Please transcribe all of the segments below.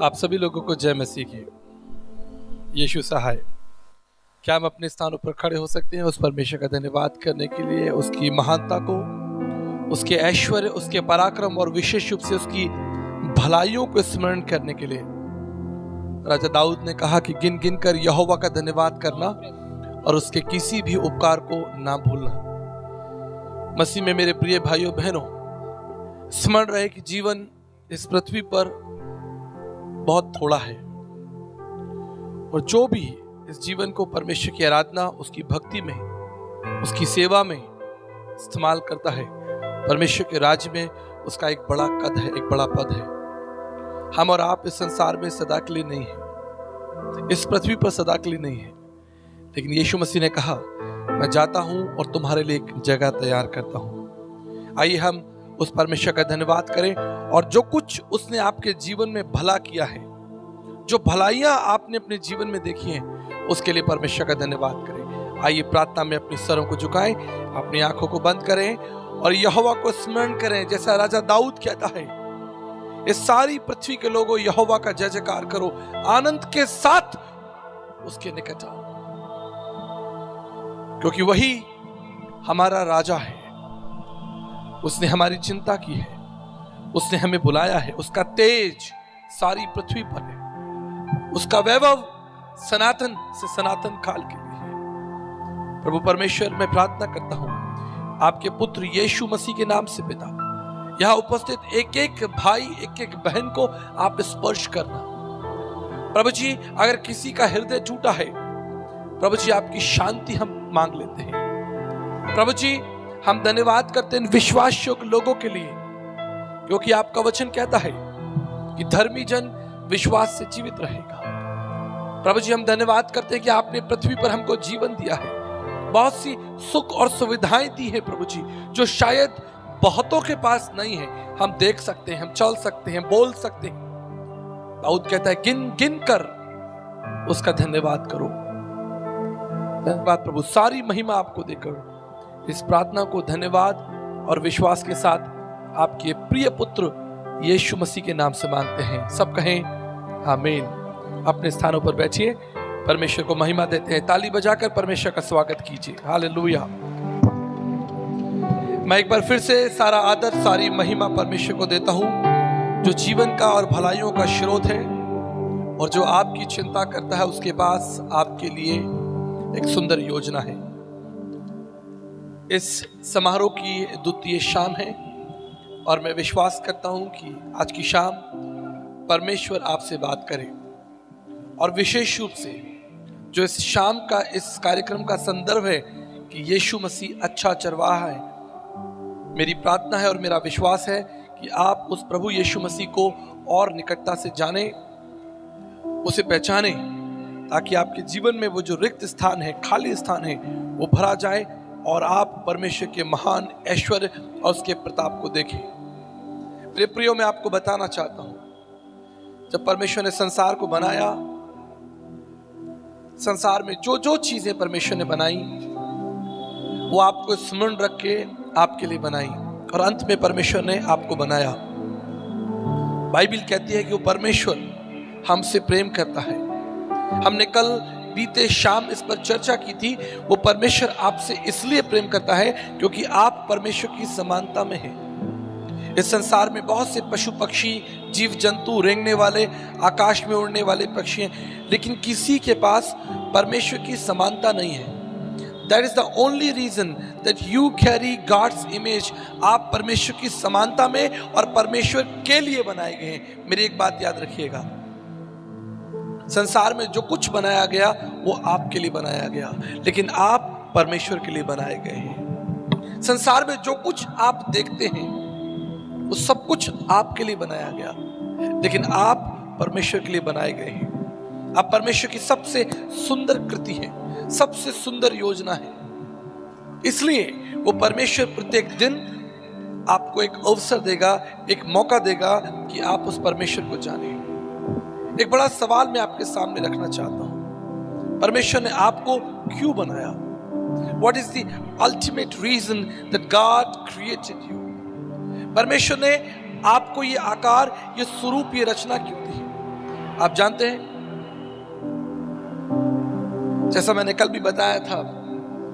आप सभी लोगों को जय मसीह की। यीशु सहाय। क्या हम अपने स्थानों पर खड़े हो सकते हैं उस परमेश्वर का धन्यवाद करने के लिए, उसकी महानता को, उसके ऐश्वर्य, उसके पराक्रम और विशेष रूप से उसकी भलाइयों को स्मरण करने के लिए। राजा दाऊद ने कहा कि गिन गिन कर यहोवा का धन्यवाद करना और उसके किसी भी उपकार को ना भूलना। मसीह में मेरे प्रिय भाइयों बहनों, स्मरण रहे कि जीवन इस पृथ्वी पर बहुत थोड़ा है और जो भी इस जीवन को परमेश्वर की आराधना, उसकी भक्ति में, उसकी सेवा में इस्तेमाल करता है, परमेश्वर के राज्य में उसका एक बड़ा कद है, एक बड़ा पद है। हम और आप इस संसार में सदा के लिए नहीं है, इस पृथ्वी पर सदा के लिए नहीं है, लेकिन यीशु मसीह ने कहा मैं जाता हूं और तुम्हारे लिए एक जगह तैयार करता हूं। आइए हम उस परमेश्वर का धन्यवाद करें और जो कुछ उसने आपके जीवन में भला किया है, जो भलाइयां आपने अपने जीवन में देखी हैं, उसके लिए परमेश्वर का धन्यवाद करें। आइए प्रार्थना में अपने सरों को झुकाएं, अपनी आंखों को बंद करें और यहोवा को स्मरण करें। जैसा राजा दाऊद कहता है, इस सारी पृथ्वी के लोगों यहोवा का जय जयकार करो, आनंद के साथ उसके निकट आओ, क्योंकि वही हमारा राजा है। उसने हमारी चिंता की है, उसने हमें बुलाया है, उसका तेज सारी पृथ्वी पर है, उसका वैभव सनातन से सनातन काल के लिए है। प्रभु परमेश्वर, मैं प्रार्थना करता हूं आपके पुत्र यीशु मसीह के नाम से पिता, यहां उपस्थित एक एक भाई, एक एक बहन को आप स्पर्श करना। प्रभु जी, अगर किसी का हृदय टूटा है, प्रभु जी आपकी शांति हम मांग लेते हैं। प्रभु जी, हम धन्यवाद करते हैं विश्वास योग्य लोगों के लिए, क्योंकि आपका वचन कहता है कि धर्मी जन विश्वास से जीवित रहेगा। प्रभु जी, हम धन्यवाद करते हैं कि आपने पृथ्वी पर हमको जीवन दिया है, बहुत सी सुख और सुविधाएं दी है प्रभु जी, जो शायद बहुतों के पास नहीं है। हम देख सकते हैं, हम चल सकते हैं, बोल सकते हैं। दाऊद कहता है गिन गिन कर उसका धन्यवाद करो। धन्यवाद प्रभु, सारी महिमा आपको देकर इस प्रार्थना को धन्यवाद और विश्वास के साथ आपके प्रिय पुत्र यीशु मसीह के नाम से मांगते हैं। सब कहें आमीन। अपने स्थानों पर बैठिए, परमेश्वर को महिमा देते हैं। ताली बजाकर परमेश्वर का स्वागत कीजिए। हालेलुया। मैं एक बार फिर से सारा आदर, सारी महिमा परमेश्वर को देता हूं, जो जीवन का और भलाइयों का स्रोत है और जो आपकी चिंता करता है। उसके पास आपके लिए एक सुंदर योजना है। इस समारोह की द्वितीय शाम है और मैं विश्वास करता हूं कि आज की शाम परमेश्वर आपसे बात करे, और विशेष रूप से जो इस शाम का, इस कार्यक्रम का संदर्भ है कि यीशु मसीह अच्छा चरवाहा है। मेरी प्रार्थना है और मेरा विश्वास है कि आप उस प्रभु यीशु मसीह को और निकटता से जाने, उसे पहचाने, ताकि आपके जीवन में वो जो रिक्त स्थान है, खाली स्थान है, वो भरा जाए और आप परमेश्वर के महान ऐश्वर्य और उसके प्रताप को देखें। मेरे प्रियो, मैं आपको बताना चाहता हूं, जब परमेश्वर ने संसार को बनाया, संसार में जो जो चीजें परमेश्वर ने बनाई, वो आपको स्मरण रख के आपके लिए बनाई, और अंत में परमेश्वर ने आपको बनाया। बाइबल कहती है कि वो परमेश्वर हमसे प्रेम करता है। हमने कल बीते शाम इस पर चर्चा की थी। वो परमेश्वर आपसे इसलिए प्रेम करता है क्योंकि आप परमेश्वर की समानता में हैं। इस संसार में बहुत से पशु पक्षी, जीव जंतु, रेंगने वाले, आकाश में उड़ने वाले पक्षी हैं, लेकिन किसी के पास परमेश्वर की समानता नहीं है। That is the only reason that you carry God's image। आप परमेश्वर की समानता में और परमेश्वर के लिए बनाए गए हैं। मेरी एक बात याद रखिएगा, संसार में जो कुछ बनाया गया वो आपके लिए बनाया गया, लेकिन आप परमेश्वर के लिए बनाए गए हैं। संसार में जो कुछ आप देखते हैं वो सब कुछ आपके लिए बनाया गया, लेकिन आप परमेश्वर के लिए बनाए गए हैं। आप परमेश्वर की सबसे सुंदर कृति है, सबसे सुंदर योजना है। इसलिए वो परमेश्वर प्रत्येक दिन आपको एक अवसर देगा, एक मौका देगा कि आप उस परमेश्वर को जानें। एक बड़ा सवाल मैं आपके सामने रखना चाहता हूं, परमेश्वर ने आपको क्यों बनाया? What is the ultimate reason that God created you? परमेश्वर ने आपको ये आकार, ये स्वरूप, ये रचना क्यों दी? आप जानते हैं, जैसा मैंने कल भी बताया था,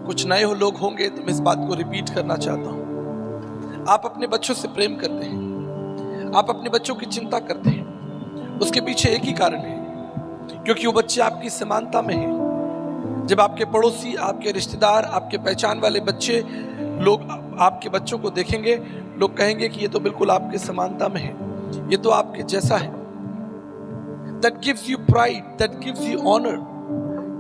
कुछ नए लोग होंगे तो मैं इस बात को रिपीट करना चाहता हूं। आप अपने बच्चों से प्रेम करते हैं, आप अपने बच्चों की चिंता करते हैं, उसके पीछे एक ही कारण है, क्योंकि वो बच्चे आपकी समानता में हैं। जब आपके पड़ोसी, आपके रिश्तेदार, आपके पहचान वाले बच्चे लोग आपके बच्चों को देखेंगे, लोग कहेंगे कि ये तो बिल्कुल आपके समानता में है, ये तो आपके जैसा है। That gives you pride, that gives you honor।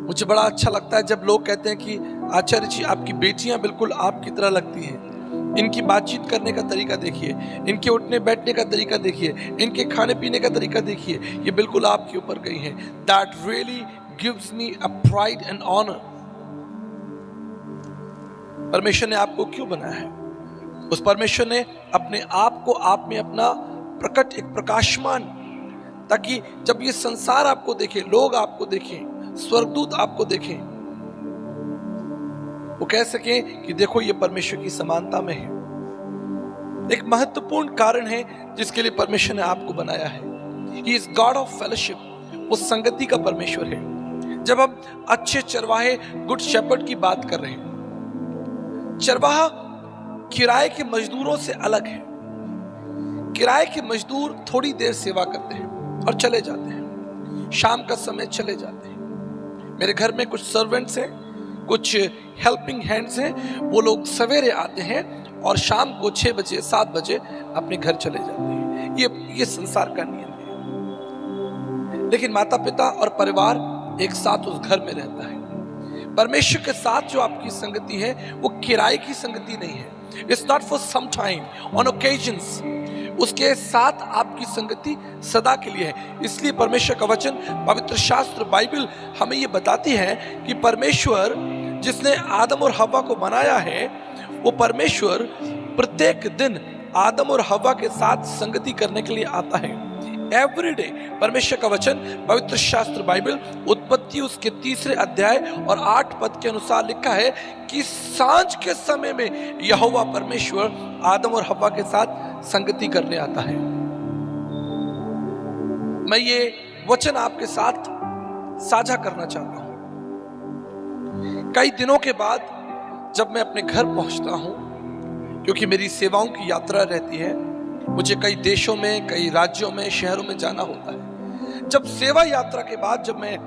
मुझे बड़ा अच्छा लगता है जब लोग कहते हैं कि आचार्य जी, आपकी बेटियां बिल्कुल आपकी तरह लगती हैं, इनकी बातचीत करने का तरीका देखिए, इनके उठने बैठने का तरीका देखिए, इनके खाने पीने का तरीका देखिए, ये बिल्कुल आपके ऊपर गई हैं। That really gives me a pride and honor। परमेश्वर ने आपको क्यों बनाया है? उस परमेश्वर ने अपने आप को आप में अपना प्रकट, एक प्रकाशमान, ताकि जब ये संसार आपको देखे, लोग आपको देखें, स्वर्गदूत आपको देखें, वो कह सकें कि देखो ये परमेश्वर की समानता में है। एक महत्वपूर्ण कारण है जिसके लिए परमेश्वर ने आपको बनाया है। He is God of fellowship। वो संगति का परमेश्वर है। जब हम अच्छे चरवाहे, गुड शेपर्ड की बात कर रहे हैं, चरवाहा किराए के मजदूरों से अलग है। किराए के मजदूर थोड़ी देर सेवा करते हैं और चले जाते हैं, शाम का समय चले जाते हैं। मेरे घर में कुछ सर्वेंट्स हैं, कुछ हेल्पिंग हैंड्स हैं, वो लोग सवेरे आते हैं और शाम को 6 बजे 7 बजे अपने घर चले जाते हैं। ये संसार का नियम है। लेकिन माता पिता और परिवार एक साथ उस घर में रहता है। परमेश्वर के साथ जो आपकी संगति है वो किराए की संगति नहीं है। It's not for some time, on occasions. उसके साथ आपकी संगति सदा के लिए है। इसलिए परमेश्वर का वचन, पवित्र शास्त्र बाइबल हमें ये बताती है कि परमेश्वर जिसने आदम और हव्वा को बनाया है, वो परमेश्वर प्रत्येक दिन आदम और हव्वा के साथ संगति करने के लिए आता है। Every day. परमेश्वर का वचन, पवित्र शास्त्र बाइबल, उत्पत्ति उसके 3 अध्याय और 8 पद के अनुसार लिखा है कि सांझ के समय में यहोवा परमेश्वर आदम और हव्वा के साथ संगति करने आता है। मैं ये वचन आपके साथ साझा करना चाहता हूं। कई दिनों के बाद जब मैं अपने घर पहुंचता हूं, क्योंकि मेरी सेवाओं की यात्रा रहती है, मुझे कई देशों में, कई राज्यों में, शहरों में जाना होता है। जब सेवा यात्रा के बाद जब मैं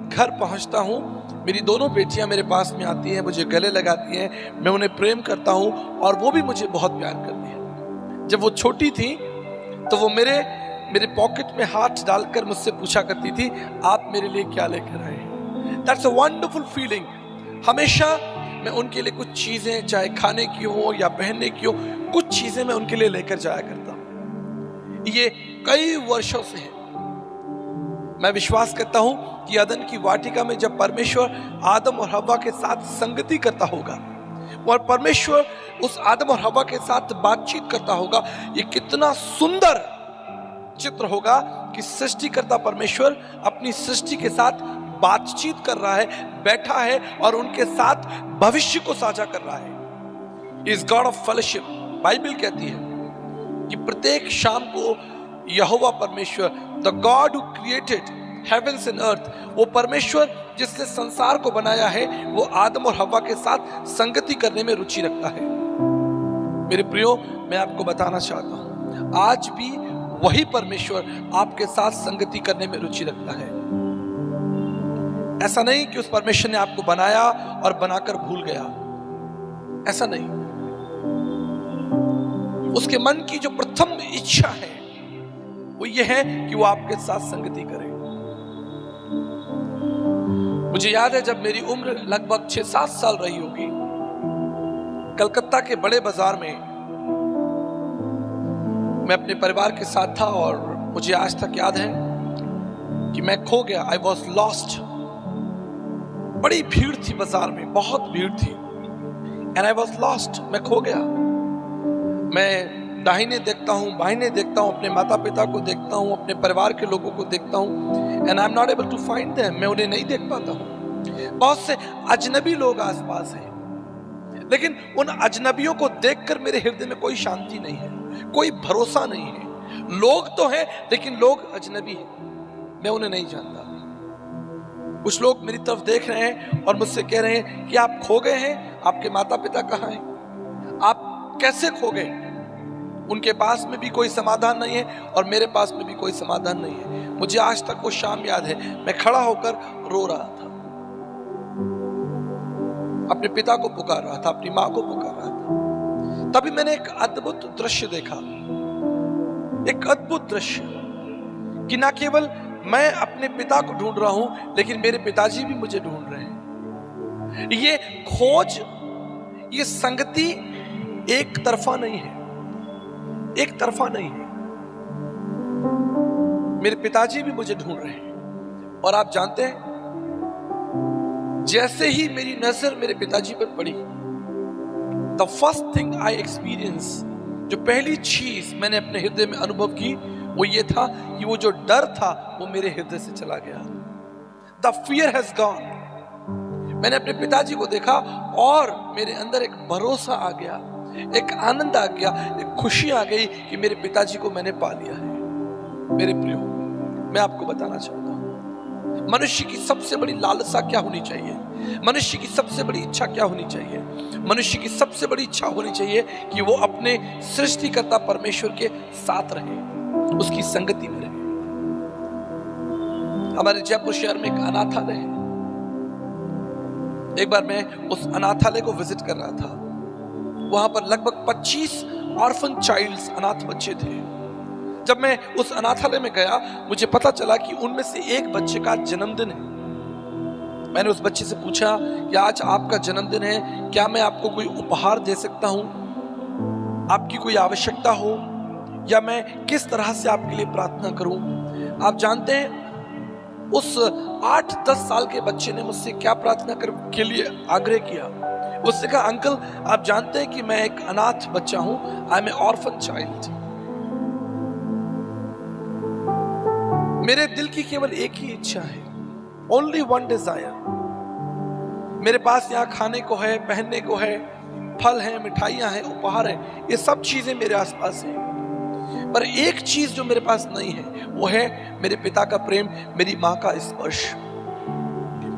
घर पहुंचता हूं, मेरी दोनों बेटियां मेरे पास में आती हैं, मुझे गले लगाती हैं, मैं उन्हें प्रेम करता हूं और वो भी मुझे बहुत प्यार करती हैं। जब वो छोटी थी तो वो मेरे पॉकेट में हाथ डालकर मुझसे पूछा करती थी, आप मेरे लिए क्या लेकर आए हैं? That's a wonderful feeling. हमेशा मैं उनके लिए कुछ चीजें, चाहे खाने की हो या पहनने की हो, कुछ चीजें मैं उनके लिए लेकर जाया करता हूं। ये कई वर्षों से है। मैं विश्वास करता हूं कि अदन की वाटिका में जब परमेश्वर आदम और हव्वा के साथ संगति करता होगा और परमेश्वर उस आदम और हव्वा के साथ बातचीत करता होगा, ये कितना सुंदर चित्र होगा कि सृष्टिकर्ता परमेश्वर अपनी सृष्टि के साथ बातचीत कर रहा है, बैठा है और उनके साथ भविष्य को साझा कर रहा है। इस गॉड ऑफ फेलोशिप, बाइबल कहती है कि प्रत्येक शाम को यहोवा परमेश्वर, the God who created heavens and earth, वो परमेश्वर जिसने संसार को बनाया है, वो आदम और हव्वा के साथ संगति करने में रुचि रखता है। मेरे प्रियो, मैं आपको बताना चाहता हूं, आज भी वही परमेश्वर आपके साथ संगति करने में रुचि रखता है। ऐसा नहीं कि उस परमेश्वर ने आपको बनाया और बनाकर भूल गया, ऐसा नहीं। उसके मन की जो प्रथम इच्छा है वो ये है कि वो आपके साथ संगति करे। मुझे याद है जब मेरी उम्र लगभग 6-7 साल रही होगी, कलकत्ता के बड़े बाजार में मैं अपने परिवार के साथ था और मुझे आज तक याद है कि मैं खो गया। I was lost. बड़ी भीड़ थी बाजार में, बहुत भीड़ थी, एंड आई वॉज लॉस्ट। मैं खो गया। मैं दाहिने देखता हूँ, बाहिने देखता हूँ, अपने माता पिता को देखता हूँ, अपने परिवार के लोगों को देखता हूँ, and I am not able to find them. मैं उन्हें नहीं देख पाता हूँ। बहुत से अजनबी लोग आसपास हैं, लेकिन उन अजनबियों को देखकर मेरे हृदय में कोई शांति नहीं है, कोई भरोसा नहीं है। लोग तो हैं लेकिन लोग अजनबी हैं। मैं उन्हें नहीं जानता। कुछ लोग मेरी तरफ देख रहे हैं और मुझसे कह रहे हैं कि आप खो गए हैं, आपके माता पिता कहाँ हैं, आप कैसे खो गए। उनके पास में भी कोई समाधान नहीं है और मेरे पास में भी कोई समाधान नहीं है। मुझे आज तक वो शाम याद है, मैं खड़ा होकर रो रहा था, अपने पिता को पुकार रहा था, अपनी माँ को पुकार रहा था। तभी मैंने एक अद्भुत दृश्य देखा, एक अद्भुत दृश्य कि ना केवल मैं अपने पिता को ढूंढ रहा हूं, लेकिन मेरे पिताजी भी मुझे ढूंढ रहे हैं। ये खोज, ये संगति एक तरफा नहीं है, एक तरफा नहीं है। मेरे पिताजी भी मुझे ढूंढ रहे हैं। और आप जानते हैं, जैसे ही मेरी नजर मेरे पिताजी पर पड़ी, the first thing I experience, जो पहली चीज मैंने अपने हृदय में अनुभव की वो ये था कि वो जो डर था वो मेरे हृदय से चला गया। The fear has gone. मैंने अपने पिताजी को देखा और मेरे अंदर एक भरोसा आ गया, एक आनंद आ गया, एक खुशी आ गई कि मेरे पिताजी को मैंने पा लिया है। मेरे प्रियो, मैं आपको बताना चाहता हूं, मनुष्य की सबसे बड़ी लालसा क्या होनी चाहिए, मनुष्य की सबसे बड़ी इच्छा क्या होनी चाहिए। मनुष्य की सबसे बड़ी इच्छा होनी चाहिए कि वो अपने सृष्टिकर्ता परमेश्वर के साथ रहे, उसकी संगति में रहे। हमारे जयपुर शहर में एक अनाथालय है। एक बार मैं उस अनाथालय को विजिट कर रहा था। वहां पर लगभग 25 ऑर्फन चाइल्ड्स, अनाथ बच्चे थे। जब मैं उस अनाथालय में गया, मुझे पता चला कि उनमें से एक बच्चे का जन्मदिन है। मैंने उस बच्चे से पूछा कि आज आपका जन्मदिन है, क्या मैं आपको कोई उपहार दे सकता हूं, आपकी कोई आवश्यकता हो, या मैं किस तरह से आपके लिए प्रार्थना करूं। आप जानते हैं उस 8-10 साल के बच्चे ने मुझसे क्या प्रार्थना के लिए आग्रह किया। उसने कहा, अंकल आप जानते हैं कि मैं एक अनाथ बच्चा हूं, I am a orphan child. मेरे दिल की केवल एक ही इच्छा है, ओनली वन डिजायर। मेरे पास यहाँ खाने को है, पहनने को है, फल है, मिठाइयां हैं, उपहार है, ये सब चीजें मेरे आसपास हैं। पर एक चीज जो मेरे पास नहीं है वो है मेरे पिता का प्रेम, मेरी माँ का स्पर्श।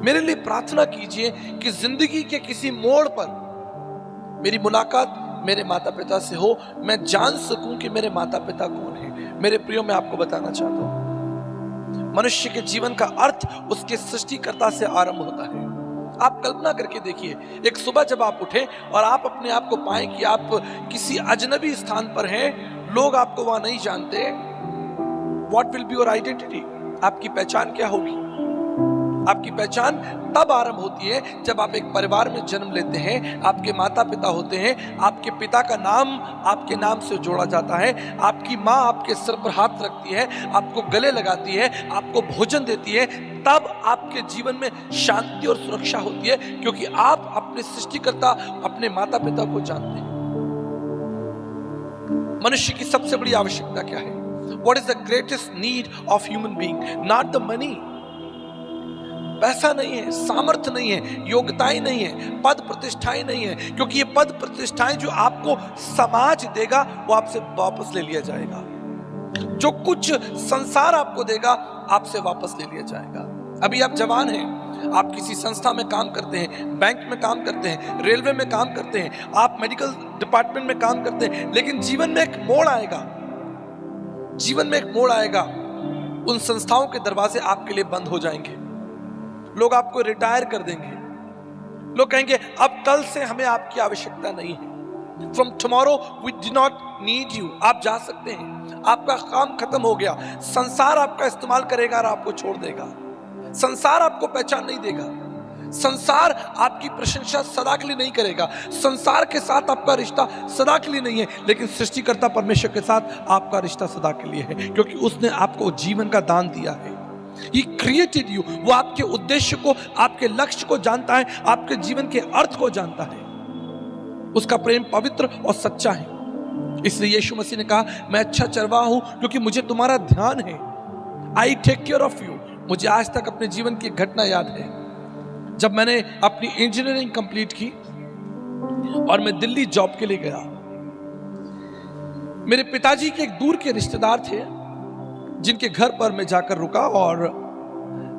मेरे लिए प्रार्थना कीजिए कि जिंदगी के किसी मोड़ पर मेरी मुलाकात मेरे माता पिता से हो, मैं जान सकूं कि मेरे माता पिता कौन है। मेरे प्रियो, मैं आपको बताना चाहता हूं, मनुष्य के जीवन का अर्थ उसके सृष्टिकर्ता से आरंभ होता है। आप कल्पना करके देखिए, एक सुबह जब आप उठे और आप अपने आप को पाएं कि आप किसी अजनबी स्थान पर हैं, लोग आपको वहां नहीं जानते, what will be your identity? आपकी पहचान क्या होगी? आपकी पहचान तब आरंभ होती है जब आप एक परिवार में जन्म लेते हैं, आपके माता पिता होते हैं, आपके पिता का नाम आपके नाम से जोड़ा जाता है, आपकी माँ आपके सर पर हाथ रखती है, आपको गले लगाती है, आपको भोजन देती है, तब आपके जीवन में शांति और सुरक्षा होती है, क्योंकि आप अपने सृष्टिकर्ता, अपने माता पिता को जानते हैं। मनुष्य की सबसे बड़ी आवश्यकता क्या है? What is the greatest need of human being? Not the money. पैसा नहीं है, सामर्थ्य नहीं है, योग्यताएं नहीं है, पद प्रतिष्ठाएं नहीं है, क्योंकि ये पद प्रतिष्ठाएं जो आपको समाज देगा वो आपसे वापस ले लिया जाएगा। जो कुछ संसार आपको देगा आपसे वापस ले लिया जाएगा। अभी आप जवान हैं, आप किसी संस्था में काम करते हैं, बैंक में काम करते हैं, रेलवे में काम करते हैं, आप मेडिकल डिपार्टमेंट में काम करते हैं, लेकिन जीवन में एक मोड़ आएगा, जीवन में एक मोड़ आएगा, उन संस्थाओं के दरवाजे आपके लिए बंद हो जाएंगे, लोग आपको रिटायर कर देंगे, लोग कहेंगे अब कल से हमें आपकी आवश्यकता नहीं है, from tomorrow we do not need you, आप जा सकते हैं, आपका काम खत्म हो गया। संसार आपका इस्तेमाल करेगा और आपको छोड़ देगा, संसार आपको पहचान नहीं देगा, संसार आपकी प्रशंसा सदा के लिए नहीं करेगा, संसार के साथ आपका रिश्ता सदा के लिए नहीं है, लेकिन सृष्टिकर्ता परमेश्वर के साथ आपका रिश्ता सदा के लिए है, क्योंकि उसने आपको जीवन का दान दिया है। He created you, वो आपके उद्देश्य को, आपके लक्ष्य को जानता है, आपके जीवन के अर्थ को जानता है। उसका प्रेम पवित्र और सच्चा है। इसलिए यीशु मसीह ने कहा, मैं अच्छा चरवाहा हूं क्योंकि मुझे तुम्हारा ध्यान है। I take care of you. मुझे आज तक अपने जीवन की एक घटना याद है, जब मैंने अपनी इंजीनियरिंग कंप्लीट की और मैं दिल्ली जॉब के लिए गया। मेरे पिताजी के एक दूर के रिश्तेदार थे, जिनके घर पर मैं जाकर रुका और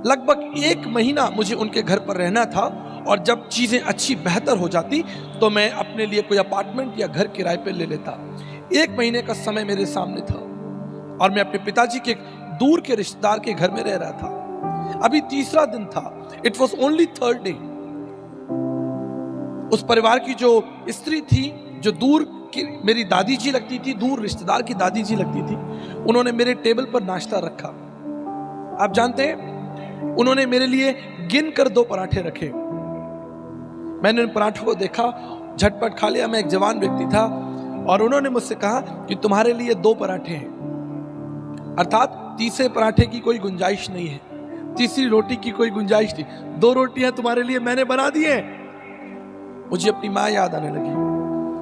लगभग 1 महीना मुझे उनके घर पर रहना था। और जब चीज़ें अच्छी बेहतर हो जाती तो मैं अपने लिए कोई अपार्टमेंट या घर किराए पे ले लेता। 1 महीने का समय मेरे सामने था और मैं अपने पिताजी के दूर के रिश्तेदार के घर में रह रहा था। अभी तीसरा दिन था। It was only third day. उस परिवार की जो स्त्री थी, जो दूर की मेरी दादी जी लगती थी, दूर रिश्तेदार की दादी जी लगती थी, उन्होंने मेरे टेबल पर नाश्ता रखा। आप जानते हैं, उन्होंने मेरे लिए गिन कर 2 पराठे रखे। मैंने उन पराठों को देखा, झटपट खा लिया। मैं एक जवान व्यक्ति था और उन्होंने मुझसे कहा कि तुम्हारे लिए 2 पराठे हैं, अर्थात तीसरे पराठे की कोई गुंजाइश नहीं है, तीसरी रोटी की कोई गुंजाइश नहीं, 2 रोटियां तुम्हारे लिए मैंने बना दी हैं। मुझे अपनी माँ याद आने लगी,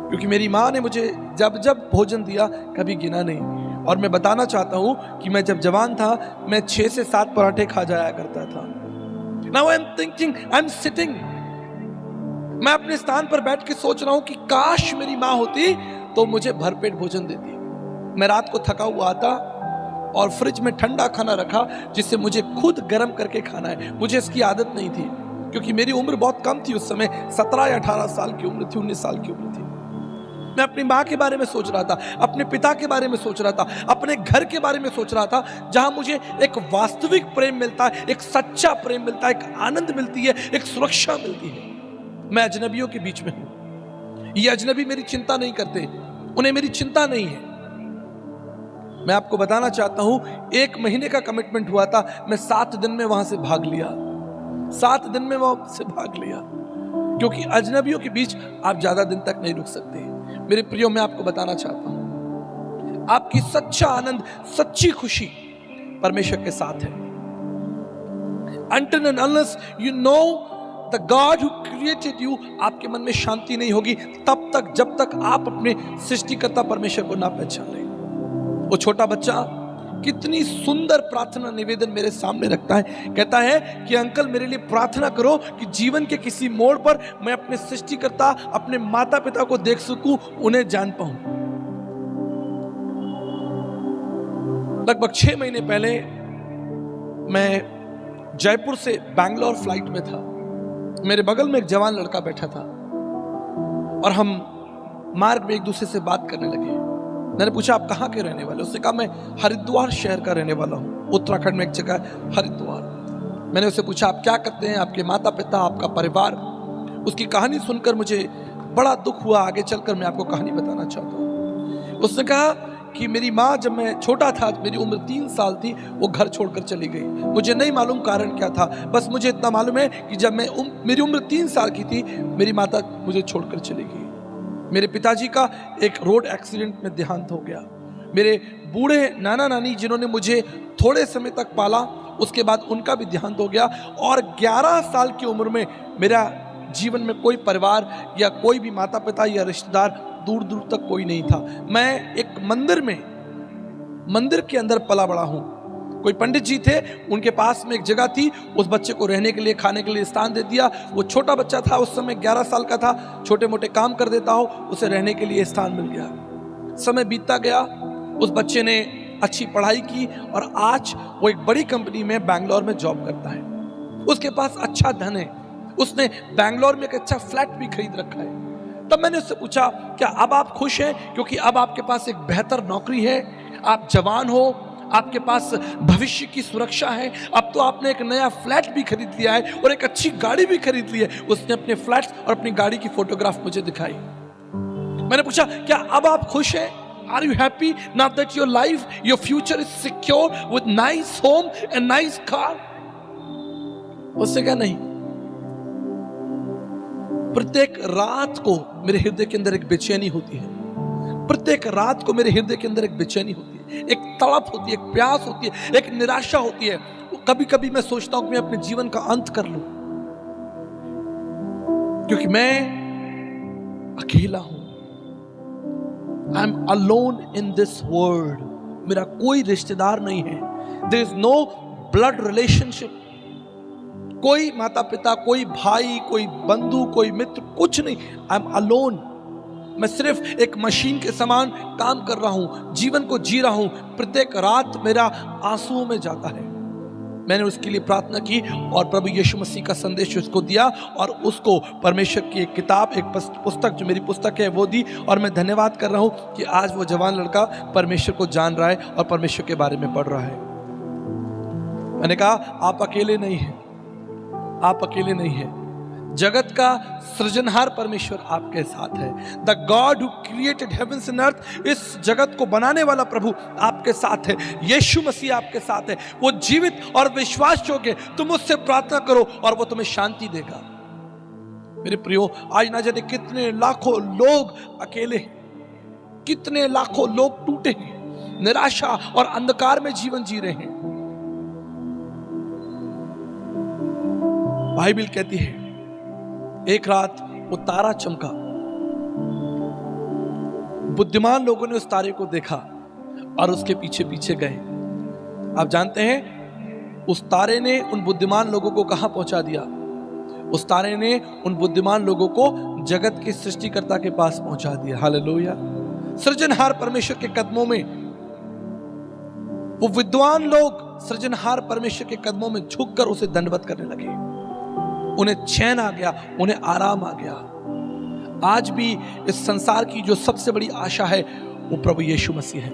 क्योंकि मेरी माँ ने मुझे जब जब भोजन दिया कभी गिना नहीं। और मैं बताना चाहता हूं कि मैं जब जवान था मैं 6 से 7 पराठे खा जाया करता था। Now I'm thinking, I'm sitting, मैं अपने स्थान पर बैठ के सोच रहा हूं कि काश मेरी माँ होती तो मुझे भरपेट भोजन देती। मैं रात को थका हुआ आता और फ्रिज में ठंडा खाना रखा जिसे मुझे खुद गर्म करके खाना है। मुझे इसकी आदत नहीं थी, क्योंकि मेरी उम्र बहुत कम थी उस समय, 17 या 18 साल की उम्र थी, 19 साल की उम्र थी। मैं अपनी माँ के बारे में सोच रहा था, अपने पिता के बारे में सोच रहा था, अपने घर के बारे में सोच रहा था, जहां मुझे एक वास्तविक प्रेम मिलता है, एक सच्चा प्रेम मिलता है, एक आनंद मिलती है, एक सुरक्षा मिलती है। मैं अजनबियों के बीच में हूं। ये अजनबी मेरी चिंता नहीं करते, उन्हें मेरी चिंता नहीं है। मैं आपको बताना चाहता हूं, 1 महीने का कमिटमेंट हुआ था, मैं 7 दिन में वहां से भाग लिया। 7 दिन में वहां से भाग लिया, क्योंकि अजनबियों के बीच आप ज्यादा दिन तक नहीं रुक सकते। मेरे प्रियो, मैं आपको बताना चाहता हूं, आपकी सच्चा आनंद, सच्ची खुशी परमेश्वर के साथ है। Until and unless you know the God who created you, आपके मन में शांति नहीं होगी तब तक, जब तक आप अपने सृष्टिकर्ता परमेश्वर को ना पहचान लें। वो छोटा बच्चा कितनी सुंदर प्रार्थना निवेदन मेरे सामने रखता है, कहता है कि अंकल मेरे लिए प्रार्थना करो कि जीवन के किसी मोड़ पर मैं अपने सृष्टिकर्ता, अपने माता पिता को देख सकूं, उन्हें जान पाऊं। लगभग 6 महीने पहले मैं जयपुर से बैंगलोर फ्लाइट में था। मेरे बगल में एक जवान लड़का बैठा था और हम मार्ग में एक दूसरे से बात करने लगे। मैंने पूछा, आप कहाँ के रहने वाले? उसने कहा, मैं हरिद्वार शहर का रहने वाला हूँ, उत्तराखंड में एक जगह हरिद्वार। मैंने उससे पूछा, आप क्या करते हैं, आपके माता पिता, आपका परिवार? उसकी कहानी सुनकर मुझे बड़ा दुख हुआ। आगे चलकर मैं आपको कहानी बताना चाहता हूँ। उसने कहा कि मेरी माँ, जब मैं छोटा था, मेरी उम्र 3 साल थी, वो घर छोड़कर चली गई। मुझे नहीं मालूम कारण क्या था, बस मुझे इतना मालूम है कि जब मेरी उम्र 3 साल की थी, मेरी माता मुझे छोड़कर चली गई। मेरे पिताजी का एक रोड एक्सीडेंट में देहांत हो गया। मेरे बूढ़े नाना नानी, जिन्होंने मुझे थोड़े समय तक पाला, उसके बाद उनका भी देहांत हो गया। और 11 साल की उम्र में मेरा जीवन में कोई परिवार या कोई भी माता पिता या रिश्तेदार, दूर दूर तक कोई नहीं था। मैं एक मंदिर के अंदर पला बड़ा हूँ। कोई पंडित जी थे, उनके पास में एक जगह थी, उस बच्चे को रहने के लिए, खाने के लिए स्थान दे दिया। वो छोटा बच्चा था, उस समय 11 साल का था, छोटे मोटे काम कर देता हो, उसे रहने के लिए स्थान मिल गया। समय बीतता गया, उस बच्चे ने अच्छी पढ़ाई की और आज वो एक बड़ी कंपनी में बैंगलोर में जॉब करता है। उसके पास अच्छा धन है, उसने बैंगलोर में एक अच्छा फ्लैट भी खरीद रखा है। तब मैंने उससे पूछा, क्या अब आप खुश हैं? क्योंकि अब आपके पास एक बेहतर नौकरी है, आप जवान हो, आपके पास भविष्य की सुरक्षा है, अब तो आपने एक नया फ्लैट भी खरीद लिया है और एक अच्छी गाड़ी भी खरीद ली है। उसने अपने फ्लैट और अपनी गाड़ी की फोटोग्राफ मुझे दिखाई। मैंने पूछा, क्या अब आप खुश हैं? Are you happy now that your life, your future is secure with nice home and nice car? उससे क्या नहीं। प्रत्येक रात को मेरे हृदय के अंदर एक बेचैनी होती है। प्रत्येक रात को मेरे हृदय के अंदर एक बेचैनी होती है, एक तड़प होती है, एक प्यास होती है, एक निराशा होती है। कभी कभी मैं सोचता हूं कि मैं अपने जीवन का अंत कर लूं, क्योंकि मैं अकेला हूं। I am alone in this world. मेरा कोई रिश्तेदार नहीं है। There is no blood relationship. कोई माता पिता, कोई भाई, कोई बंधु, कोई मित्र, कुछ नहीं। आई एम अलोन। मैं सिर्फ एक मशीन के समान काम कर रहा हूं, जीवन को जी रहा हूं, प्रत्येक रात मेरा आंसुओं में जाता है। मैंने उसके लिए प्रार्थना की और प्रभु यीशु मसीह का संदेश उसको दिया और उसको परमेश्वर की एक किताब, एक पुस्तक जो मेरी पुस्तक है वो दी। और मैं धन्यवाद कर रहा हूं कि आज वो जवान लड़का परमेश्वर को जान रहा है और परमेश्वर के बारे में पढ़ रहा है। मैंने कहा आप अकेले नहीं हैं, आप अकेले नहीं हैं, जगत का सृजनहार परमेश्वर आपके साथ है। The God who created heavens and earth, इस जगत को बनाने वाला प्रभु आपके साथ है। यीशु मसीह आपके साथ है, वो जीवित और विश्वास योग्य। तुम उससे प्रार्थना करो और वो तुम्हें शांति देगा। मेरे प्रियो, आज ना जाने कितने लाखों लोग अकेले हैं, कितने लाखों लोग टूटे हैं, निराशा और अंधकार में जीवन जी रहे हैं। बाइबल कहती है एक रात वो तारा चमका, बुद्धिमान लोगों ने उस तारे को देखा और उसके पीछे पीछे गए। आप जानते हैं उस तारे ने उन बुद्धिमान लोगों को कहां पहुंचा दिया? उस तारे ने उन बुद्धिमान लोगों को जगत के सृष्टिकर्ता के पास पहुंचा दिया। हालेलुया। सृजनहार परमेश्वर के कदमों में वो विद्वान लोग सृजनहार परमेश्वर के कदमों में झुककर उसे दंडवत करने लगे। उन्हें चैन आ गया, उन्हें आराम आ गया। आज भी इस संसार की जो सबसे बड़ी आशा है वो प्रभु यीशु मसीह है।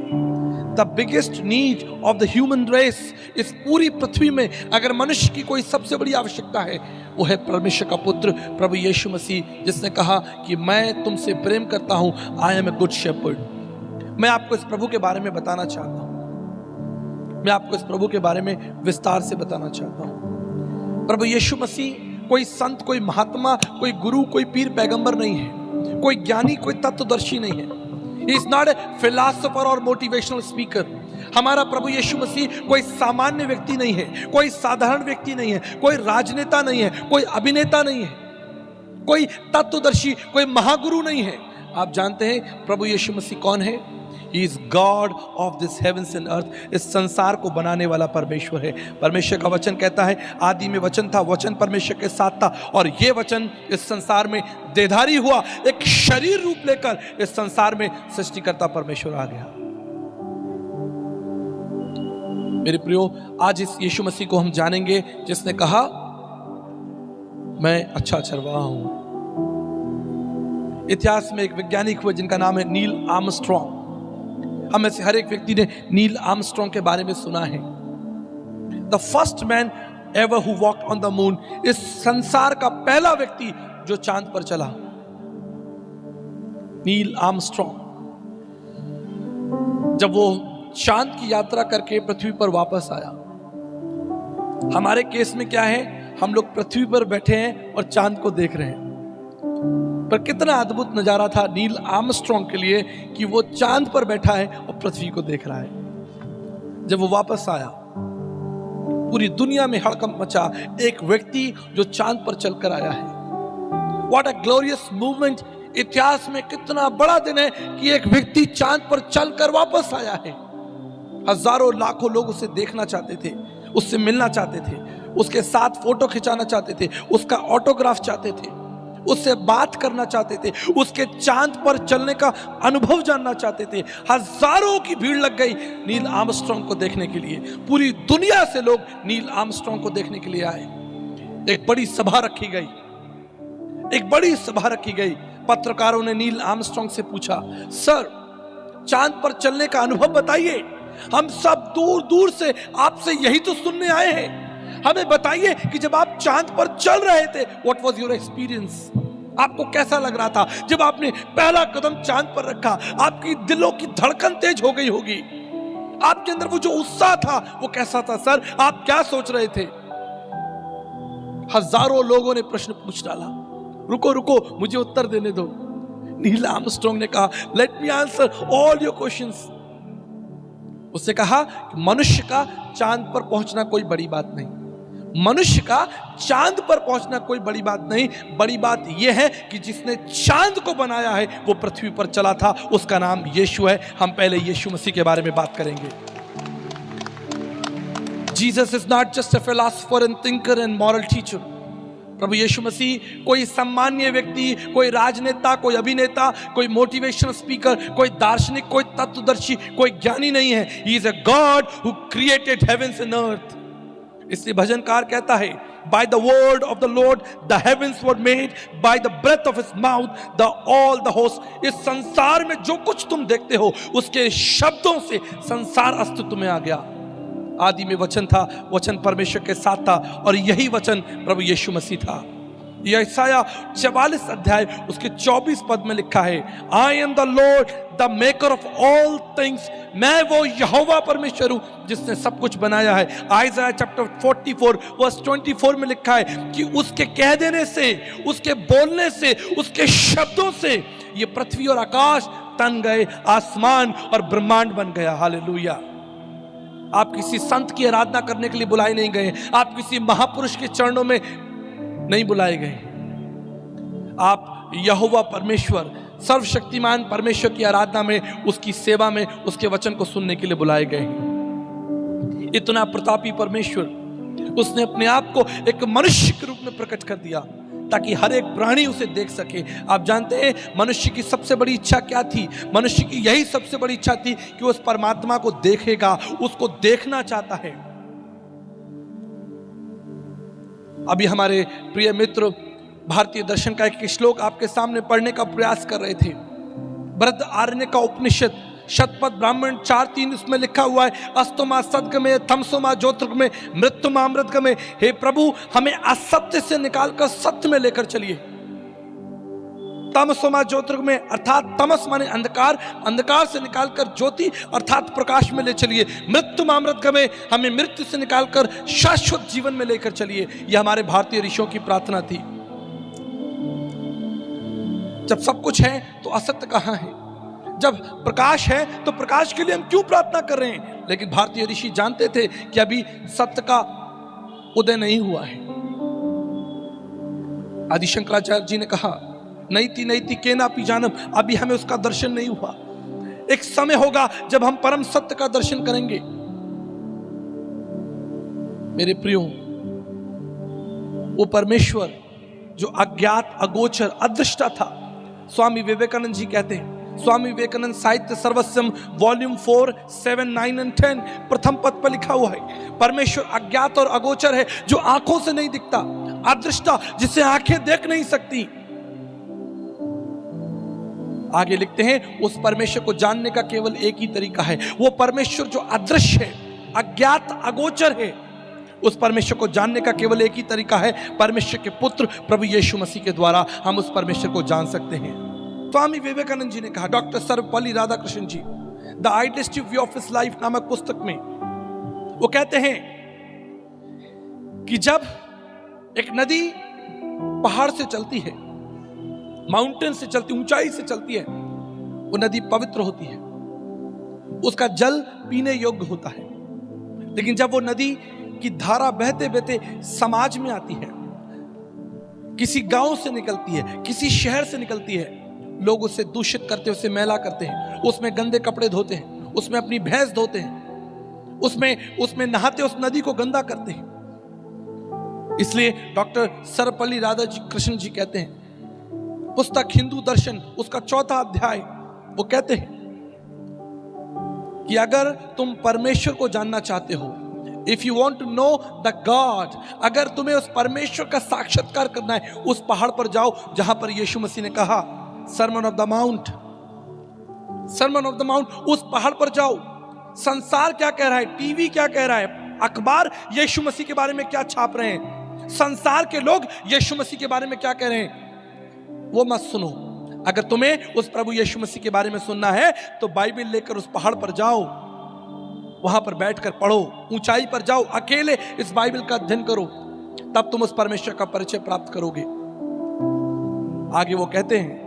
The biggest need of the human race, इस पूरी पृथ्वी में अगर मनुष्य की कोई सबसे बड़ी आवश्यकता है वो है परमेश्वर का पुत्र प्रभु यीशु मसीह, जिसने कहा कि मैं तुमसे प्रेम करता हूं, I am a good shepherd. मैं आपको इस प्रभु के बारे में बताना चाहता हूं, मैं आपको इस प्रभु के बारे में विस्तार से बताना चाहता हूं। प्रभु यीशु मसीह कोई संत, कोई महात्मा, कोई गुरु, कोई पीर पैगंबर नहीं है, कोई ज्ञानी, कोई तत्वदर्शी नहीं है। He is not a philosopher और मोटिवेशनल स्पीकर। हमारा प्रभु यीशु मसीह कोई सामान्य व्यक्ति नहीं है, कोई साधारण व्यक्ति नहीं है, कोई राजनेता नहीं है, कोई अभिनेता नहीं है, कोई तत्वदर्शी, कोई महागुरु नहीं है। आप जानते हैं प्रभु यीशु मसीह कौन है? He is God of this heavens and earth। इस संसार को बनाने वाला परमेश्वर है। परमेश्वर का वचन कहता है आदि में वचन था, वचन परमेश्वर के साथ था और ये वचन इस संसार में देहधारी हुआ, एक शरीर रूप लेकर इस संसार में सृष्टिकर्ता परमेश्वर आ गया। मेरे प्रियो, आज इस यीशु मसीह को हम जानेंगे जिसने कहा मैं अच्छा चरवाहा हूं। इतिहास में एक वैज्ञानिक हुए जिनका नाम है नील आर्मस्ट्रॉन्ग। हम में से हर एक व्यक्ति ने नील आर्मस्ट्रॉन्ग के बारे में सुना है। The first man ever who walked on the moon, इस संसार का पहला व्यक्ति जो चांद पर चला, नील आर्मस्ट्रॉन्ग। जब वो चांद की यात्रा करके पृथ्वी पर वापस आया, हमारे केस में क्या है, हम लोग पृथ्वी पर बैठे हैं और चांद को देख रहे हैं। पर कितना अद्भुत नजारा था नील आर्मस्ट्रॉन्ग के लिए कि वो चांद पर बैठा है और पृथ्वी को देख रहा है। जब वो वापस आया, पूरी दुनिया में हड़कंप मचा। एक व्यक्ति जो चांद पर चलकर आया है। What a glorious movement. इतिहास में कितना बड़ा दिन है कि एक व्यक्ति चांद पर चलकर वापस आया है। हजारों लाखों लोग उसे देखना चाहते थे, उससे मिलना चाहते थे, उसके साथ फोटो खिंचाना चाहते थे, उसका ऑटोग्राफ चाहते थे, उससे बात करना चाहते थे, उसके चांद पर चलने का अनुभव जानना चाहते थे। हजारों की भीड़ लग गई नील आर्मस्ट्रॉन्ग को देखने के लिए। पूरी दुनिया से लोग नील आर्मस्ट्रॉन्ग को देखने के लिए आए। एक बड़ी सभा रखी गई, एक बड़ी सभा रखी गई। पत्रकारों ने नील आर्मस्ट्रॉन्ग से पूछा, सर चांद पर चलने का अनुभव बताइए, हम सब दूर दूर से आपसे यही तो सुनने आए हैं। हमें बताइए कि जब आप चांद पर चल रहे थे, व्हाट वाज योर एक्सपीरियंस? आपको कैसा लग रहा था जब आपने पहला कदम चांद पर रखा? आपकी दिलों की धड़कन तेज हो गई होगी, आपके अंदर वो जो उत्साह था वो कैसा था? सर आप क्या सोच रहे थे? हजारों लोगों ने प्रश्न पूछ डाला। रुको रुको, मुझे उत्तर देने दो। नील आर्मस्ट्रॉन्ग ने कहा, let me answer all your questions. उसने कहा कि मनुष्य का चांद पर पहुंचना कोई बड़ी बात नहीं, मनुष्य का चांद पर पहुंचना कोई बड़ी बात नहीं। बड़ी बात यह है कि जिसने चांद को बनाया है वो पृथ्वी पर चला था, उसका नाम यीशु है। हम पहले यीशु मसीह के बारे में बात करेंगे। Jesus is not just a philosopher and thinker and moral teacher. प्रभु यीशु मसीह कोई सम्मानीय व्यक्ति, कोई राजनेता, कोई अभिनेता, कोई मोटिवेशनल स्पीकर, कोई दार्शनिक, कोई तत्वदर्शी, कोई ज्ञानी नहीं है। He is a God who created heaven's and earth. इसलिए भजनकार कहता है, by the word of the Lord the heavens were made, by the breath of his mouth the all the hosts। इस संसार में जो कुछ तुम देखते हो उसके शब्दों से संसार अस्तित्व में आ गया। आदि में वचन था, वचन परमेश्वर के साथ था और यही वचन प्रभु यीशु मसीह था। यशाया 44 अध्याय उसके 24 पद में लिखा है, I am the Lord the maker of all things. मैं वो यहोवा परमेश्वर हूं जिसने सब कुछ बनाया है। आइज़ाया चैप्टर 44 वर्स 24 में लिखा है कि उसके कह देने से, उसके बोलने से, उसके शब्दों से ये पृथ्वी और आकाश तन गए, आसमान और ब्रह्मांड बन गया। हालेलुया। आप किसी संत की आराधना करने के लिए बुलाए नहीं गए, आप किसी महापुरुष के चरणों में नहीं बुलाए गए, आप यहोवा परमेश्वर, सर्वशक्तिमान परमेश्वर की आराधना में, उसकी सेवा में, उसके वचन को सुनने के लिए बुलाए गए हैं। इतना प्रतापी परमेश्वर, उसने अपने आप को एक मनुष्य के रूप में प्रकट कर दिया ताकि हर एक प्राणी उसे देख सके। आप जानते हैं मनुष्य की सबसे बड़ी इच्छा क्या थी? मनुष्य की यही सबसे बड़ी इच्छा थी कि उस परमात्मा को देखेगा, उसको देखना चाहता है। अभी हमारे प्रिय मित्र भारतीय दर्शन का एक श्लोक आपके सामने पढ़ने का प्रयास कर रहे थे। बृहद आरण्य का उपनिषद शतपथ ब्राह्मण 4:3 उसमें लिखा हुआ है, अस्तोमा सद्गमे तमसोमा ज्योतिर्गमे मृत्युमा अमृतगमे। हे प्रभु, हमें असत्य से निकालकर सत्य में लेकर चलिए। तमसोमा ज्योतिर्गमे अर्थात तमस माने अंधकार, अंधकार से निकालकर ज्योति अर्थात प्रकाश में ले चलिए। मृत्युमा अमृतगमे, हमें मृत्यु से निकालकर शाश्वत जीवन में लेकर चलिए। यह हमारे भारतीय ऋषियों की प्रार्थना थी। जब सब कुछ है तो असत्य कहां है? जब प्रकाश है तो प्रकाश के लिए हम क्यों प्रार्थना कर रहे हैं? लेकिन भारतीय ऋषि जानते थे कि अभी सत्य का उदय नहीं हुआ है। आदि शंकराचार्य जी ने कहा, नैति नैति केनापि जानम, अभी हमें उसका दर्शन नहीं हुआ। एक समय होगा जब हम परम सत्य का दर्शन करेंगे। मेरे प्रियो, वो परमेश्वर जो अज्ञात, अगोचर, अदृष्टा था, स्वामी विवेकानंद जी कहते हैं, स्वामी विवेकानंद साहित्य सर्वस्वम वॉल्यूम 4, 7, 9 और 10 प्रथम पद पर लिखा हुआ है, परमेश्वर अज्ञात और अगोचर है, जो आंखों से नहीं दिखता, अदृष्टा, जिसे आंखें देख नहीं सकती। आगे लिखते हैं, उस परमेश्वर को जानने का केवल एक ही तरीका है। वो परमेश्वर जो अदृश्य है, अज्ञात, अगोचर है, उस परमेश्वर को जानने का केवल एक ही तरीका है, परमेश्वर के पुत्र प्रभु यीशु मसीह के द्वारा हम उस परमेश्वर को जान सकते हैं। स्वामी विवेकानंद जी ने कहा, doctor Sarvepalli Radhakrishnan ji the idealistic view of his life नामक पुस्तक में वो कहते हैं कि जब एक नदी पहाड़ से चलती है, माउंटेन से चलती, ऊंचाई से चलती है, वो नदी पवित्र होती है, उसका जल पीने योग्य होता है। लेकिन जब वो नदी की धारा बहते बहते समाज में आती है, किसी गांव से निकलती है, किसी शहर से निकलती है, लोग उसे दूषित करते हैं, उसे मैला करते हैं, उसमें गंदे कपड़े धोते हैं, उसमें अपनी भैंस धोते हैं, उसमें नहाते, उस नदी को गंदा करते हैं। इसलिए डॉक्टर सर्वपल्ली राधाकृष्णन जी कहते हैं, पुस्तक हिंदू दर्शन उसका 4था अध्याय, वो कहते हैं कि अगर तुम परमेश्वर को जानना चाहते हो, if you want to know the God, अगर तुम्हें उस परमेश्वर का साक्षात्कार करना है, उस पहाड़ पर जाओ जहां पर यीशु मसीह ने कहा, sermon of the mount, sermon of the mount, उस पहाड़ पर जाओ। संसार क्या कह रहा है, टीवी क्या कह रहा है, अखबार यीशु मसीह के बारे में क्या छाप रहे हैं, संसार के लोग यीशु मसीह के बारे में क्या कह रहे हैं, वो मत सुनो। अगर तुम्हें उस प्रभु यीशु मसीह के बारे में सुनना है तो बाइबल लेकर उस पहाड़ पर जाओ, वहां पर बैठकर पढ़ो, ऊंचाई पर जाओ, अकेले इस बाइबल का अध्ययन करो, तब तुम उस परमेश्वर का परिचय प्राप्त करोगे। आगे वो कहते हैं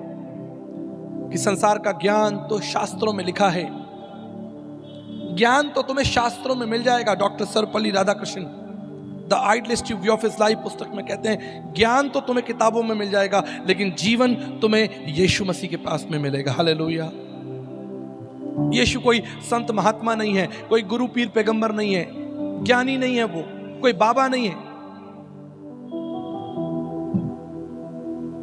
कि संसार का ज्ञान तो शास्त्रों में लिखा है, ज्ञान तो तुम्हें शास्त्रों में मिल जाएगा। Doctor Sarvepalli Radhakrishnan the idealistic view of his life पुस्तक में कहते हैं, ज्ञान तो तुम्हें किताबों में मिल जाएगा, लेकिन जीवन तुम्हें यीशु मसीह के पास में मिलेगा। हालेलुया। यीशु कोई संत महात्मा नहीं है, कोई गुरु पीर पैगंबर नहीं है, ज्ञानी नहीं है, वो कोई बाबा नहीं है।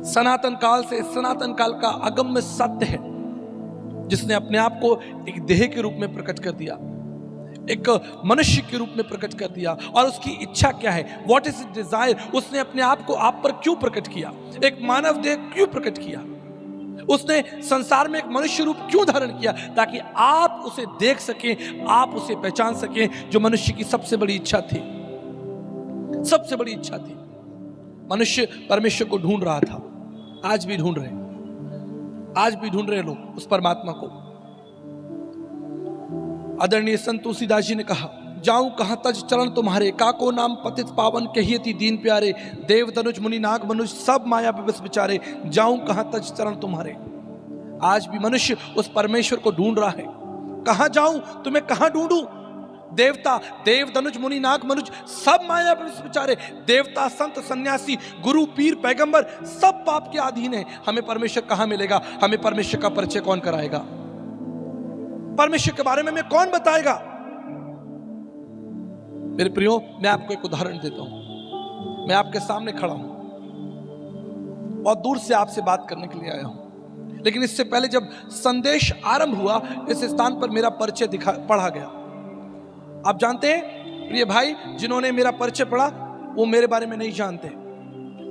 सनातन काल से सनातन काल का अगम्य सत्य है, जिसने अपने आप को एक देह के रूप में प्रकट कर दिया, एक मनुष्य के रूप में प्रकट कर दिया। और उसकी इच्छा क्या है, व्हाट इज डिजायर, उसने अपने आप को आप पर क्यों प्रकट किया, एक मानव देह क्यों प्रकट किया, उसने संसार में एक मनुष्य रूप क्यों धारण किया, ताकि आप उसे देख सकें, आप उसे पहचान सकें, जो मनुष्य की सबसे बड़ी इच्छा थी। सबसे बड़ी इच्छा थी, मनुष्य परमेश्वर को ढूंढ रहा था, आज भी ढूंढ रहे, आज भी ढूंढ रहे लोग उस परमात्मा को। आदरणीय संत तुलसीदास जी ने कहा, जाऊं कहां तज चरण तुम्हारे, काको नाम पतित पावन कहियति दीन प्यारे, देव धनुज मुनि नाग मनुज सब माया विवश विचारे, जाऊं कहां तज चरण तुम्हारे। आज भी मनुष्य उस परमेश्वर को ढूंढ रहा है। कहां जाऊं, तुम्हें कहां ढूंढूं। देवता, देव धनुज मुनि नाग मनुज सब माया विवश विचारे, देवता संत सन्यासी गुरु पीर पैगंबर सब पाप के अधीन है। हमें परमेश्वर कहां मिलेगा, हमें परमेश्वर का परिचय कौन कराएगा, परमेश्वर के बारे में हमें कौन बताएगा। मेरे प्रियो, मैं आपको एक उदाहरण देता हूं। मैं आपके सामने खड़ा हूं, बहुत दूर से आपसे बात करने के लिए आया हूं, लेकिन इससे पहले जब संदेश आरंभ हुआ, इस स्थान पर मेरा परिचय पढ़ा गया। आप जानते हैं प्रिय भाई, जिन्होंने मेरा परिचय पढ़ा वो मेरे बारे में नहीं जानते,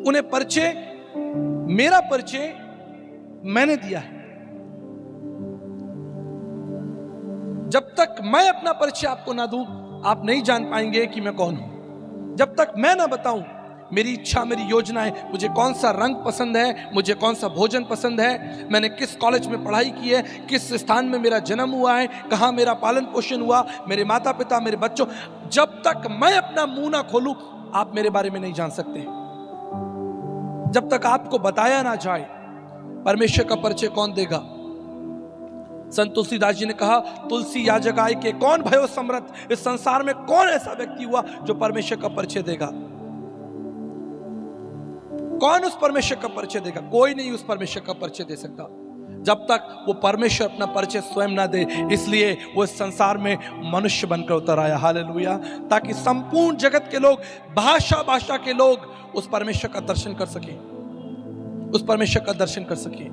उन्हें परिचय, मेरा परिचय मैंने दिया है। जब तक मैं अपना परिचय आपको ना दूं, आप नहीं जान पाएंगे कि मैं कौन हूं। जब तक मैं ना बताऊं मेरी इच्छा, मेरी योजना है, मुझे कौन सा रंग पसंद है, मुझे कौन सा भोजन पसंद है, मैंने किस कॉलेज में पढ़ाई की है, किस स्थान में मेरा जन्म हुआ है, कहाँ मेरा पालन पोषण हुआ, मेरे माता पिता, मेरे बच्चों, जब तक मैं अपना मुंह ना खोलूं आप मेरे बारे में नहीं जान सकते। जब तक आपको बताया ना जाए परमेश्वर का परिचय कौन देगा। संत तुलसीदास जी ने कहा, तुलसी याजक आय के कौन भयो समर्थ, इस संसार में कौन ऐसा व्यक्ति हुआ जो परमेश्वर का परिचय देगा। कौन उस परमेश्वर का परिचय देगा, कोई नहीं उस परमेश्वर का परिचय दे सकता जब तक वो परमेश्वर अपना परिचय स्वयं ना दे। इसलिए वो इस संसार में मनुष्य बनकर उतर आया, हालेलुया, ताकि संपूर्ण जगत के लोग, भाषा भाषा के लोग उस परमेश्वर का दर्शन कर सके, उस परमेश्वर का दर्शन कर सके।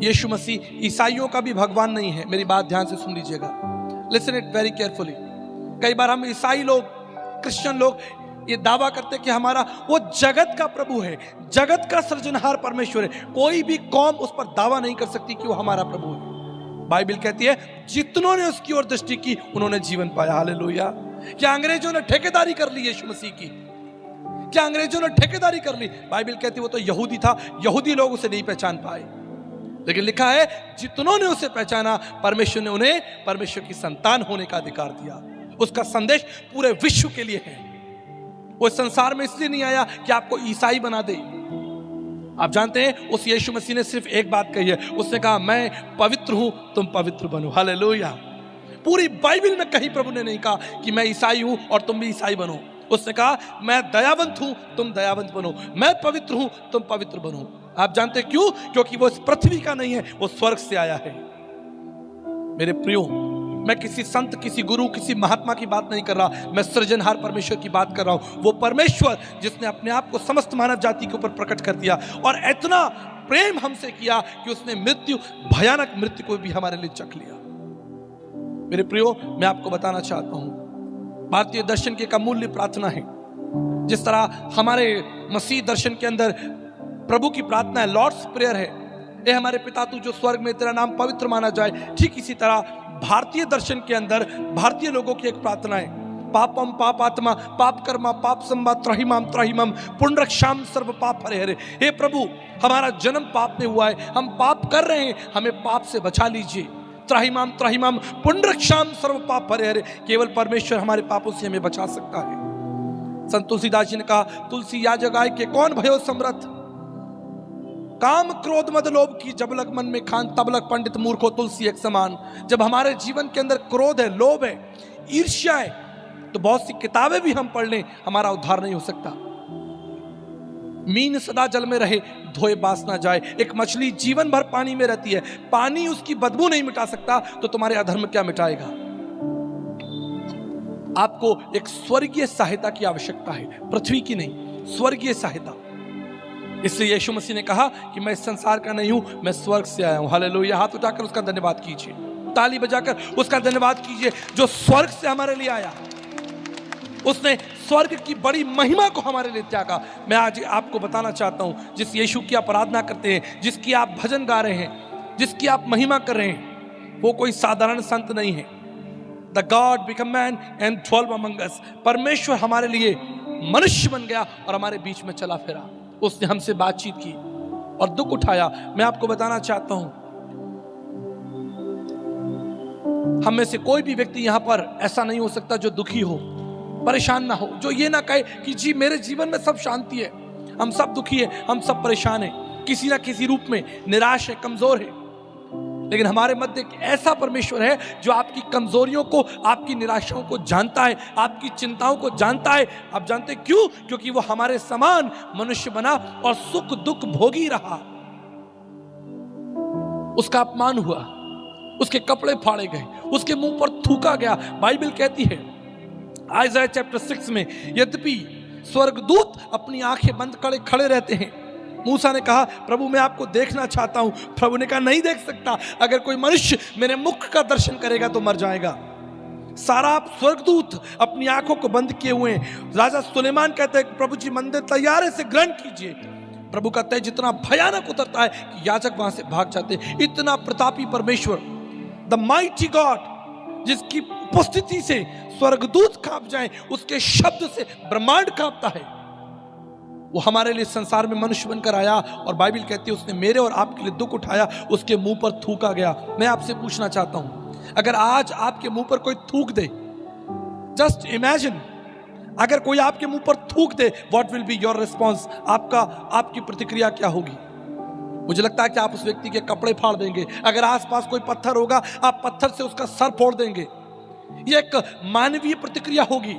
यीशु मसीह ईसाइयों का भी भगवान नहीं है, मेरी बात ध्यान से सुन लीजिएगा, लिसन इट वेरी केयरफुली। कई बार हम ईसाई लोग, क्रिश्चियन लोग ये दावा करते कि हमारा वो जगत का प्रभु है, जगत का सृजनहार परमेश्वर है। कोई भी कौम उस पर दावा नहीं कर सकती कि वो हमारा प्रभु है। बाइबल कहती है, जितनों ने उसकी ओर दृष्टि की उन्होंने जीवन पाया, हालेलुया। क्या अंग्रेजों ने ठेकेदारी कर ली यीशु मसीह की? क्या अंग्रेजों ने ठेकेदारी कर ली? बाइबल कहती है वो तो यहूदी था, यहूदी लोग उसे नहीं पहचान पाए, लेकिन लिखा है जितनों ने उसे पहचाना परमेश्वर ने उन्हें परमेश्वर की संतान होने का अधिकार दिया। उसका संदेश पूरे विश्व के लिए है। वो संसार में इसलिए नहीं आया कि आपको ईसाई बना दे। आप जानते हैं उस यीशु मसीह ने सिर्फ एक बात कही है, उसने कहा मैं पवित्र हूं, तुम पवित्र बनो, हालेलुया। पूरी बाइबल में कहीं प्रभु ने नहीं कहा कि मैं ईसाई हूं और तुम भी ईसाई बनो। उसने कहा मैं दयावंत हूं, तुम दयावंत बनो, मैं पवित्र हूं, तुम पवित्र बनो। आप जानते क्यों? क्योंकि वो इस पृथ्वी का नहीं है, वो स्वर्ग से आया है। मेरे प्रियो, मैं किसी संत, किसी गुरु, किसी महात्मा की बात नहीं कर रहा, मैं सृजनहार परमेश्वर की बात कर रहा हूं। वो परमेश्वर जिसने अपने आप को समस्त मानव जाति के ऊपर प्रकट कर दिया और इतना प्रेम हमसे किया कि उसने मृत्यु, भयानक मृत्यु को भी हमारे लिए चख लिया। मेरे प्रियो, मैं आपको बताना चाहता हूं, भारतीय दर्शन की एक अमूल्य प्रार्थना है। जिस तरह हमारे मसीह दर्शन के अंदर प्रभु की प्रार्थना है, लॉर्ड्स प्रेयर है, ये हमारे पिता तू जो स्वर्ग में तेरा नाम पवित्र माना जाए, ठीक इसी तरह भारतीय दर्शन के अंदर भारतीय लोगों की एक प्रार्थना है, पापम पापात्मा पाप कर्मा पाप संबा त्रहिमाम त्रहिमम पुण्रक्षाम सर्व पाप हरे हरे। हे प्रभु, हमारा जन्म पाप में हुआ है, हम पाप कर रहे हैं, हमें पाप से बचा लीजिए। त्राहिमाम त्राहिमाम पुण्रक्षाम सर्व पाप हरे हरे। केवल परमेश्वर हमारे पापों से हमें बचा सकता है। संत तुलसीदास जी ने कहा, तुलसी याजक आय के कौन भयो समर्थ, काम क्रोध मद लोभ की जब लग मन में खान, तब लग पंडित मूर्खो तुलसी एक समान। जब हमारे जीवन के अंदर क्रोध है, लोभ है, ईर्ष्या है, तो बहुत सी किताबें भी हम पढ़ लें, हमारा उद्धार नहीं हो सकता। मीन सदा जल में रहे, धोए बास ना जाए। एक मछली जीवन भर पानी में रहती है, पानी उसकी बदबू नहीं मिटा सकता, तो तुम्हारे अधर्म क्या मिटाएगा? आपको एक स्वर्गीय सहायता की आवश्यकता है, पृथ्वी की नहीं, स्वर्गीय सहायता। इसलिए यीशु मसीह ने कहा कि मैं इस संसार का नहीं हूं, मैं स्वर्ग से आया हूं। हालेलुया। हाथ उठाकर उसका धन्यवाद कीजिए, ताली बजाकर उसका धन्यवाद कीजिए, जो स्वर्ग से हमारे लिए आया। उसने स्वर्ग की बड़ी महिमा को हमारे लिए त्यागा। मैं आज आपको बताना चाहता हूं, जिस यीशु की आप आराधना करते हैं, जिसकी आप भजन गा रहे हैं, जिसकी आप महिमा कर रहे हैं, वो कोई साधारण संत नहीं है। The God became man and dwelt among us। परमेश्वर हमारे लिए मनुष्य बन गया और हमारे बीच में चला फिरा। उसने हमसे बातचीत की और दुख उठाया। मैं आपको बताना चाहता हूं, हम में से कोई भी व्यक्ति यहां पर ऐसा नहीं हो सकता जो दुखी हो, परेशान ना हो, जो ये ना कहे कि जी मेरे जीवन में सब शांति है। हम सब दुखी है, हम सब परेशान हैं, किसी ना किसी रूप में निराश है, कमजोर है। लेकिन हमारे मध्य एक ऐसा परमेश्वर है जो आपकी कमजोरियों को, आपकी निराशाओं को जानता है, आपकी चिंताओं को जानता है। आप जानते क्यों? क्योंकि वो हमारे समान मनुष्य बना और सुख दुख भोगी रहा। उसका अपमान हुआ, उसके कपड़े फाड़े गए, उसके मुंह पर थूका गया। बाइबल कहती है आइज़ाया चैप्टर 6 में, यद्यपि स्वर्गदूत अपनी आंखें बंद करे खड़े रहते हैं। मूसा ने कहा प्रभु मैं आपको देखना चाहता हूं। प्रभु ने कहा नहीं देख सकता, अगर कोई मनुष्य मेरे मुख का दर्शन करेगा तो मर जाएगा। सारा स्वर्गदूत अपनी आंखों को बंद किए हुए हैं। राजा सुलेमान कहते हैं प्रभु जी मंदिर तैयार है, से ग्रहण कीजिए। प्रभु का तेज इतना भयानक उतरता है कि याजक वहां से भाग जाते हैं। इतना प्रतापी परमेश्वर, द माइटी गॉड, जिसकी उपस्थिति से स्वर्गदूत कांप जाए, उसके शब्द से ब्रह्मांड कांपता है, वो हमारे लिए संसार में मनुष्य बनकर आया। और बाइबल कहती है उसने मेरे और आपके लिए दुख उठाया, उसके मुंह पर थूका गया। मैं आपसे पूछना चाहता हूं, अगर आज आपके मुंह पर कोई थूक दे, जस्ट इमेजिन, अगर कोई आपके मुंह पर थूक दे, what will be your response? आपकी प्रतिक्रिया क्या होगी? मुझे लगता है कि आप उस व्यक्ति के कपड़े फाड़ देंगे। अगर आसपास कोई पत्थर होगा, आप पत्थर से उसका सर फोड़ देंगे। यह एक मानवीय प्रतिक्रिया होगी।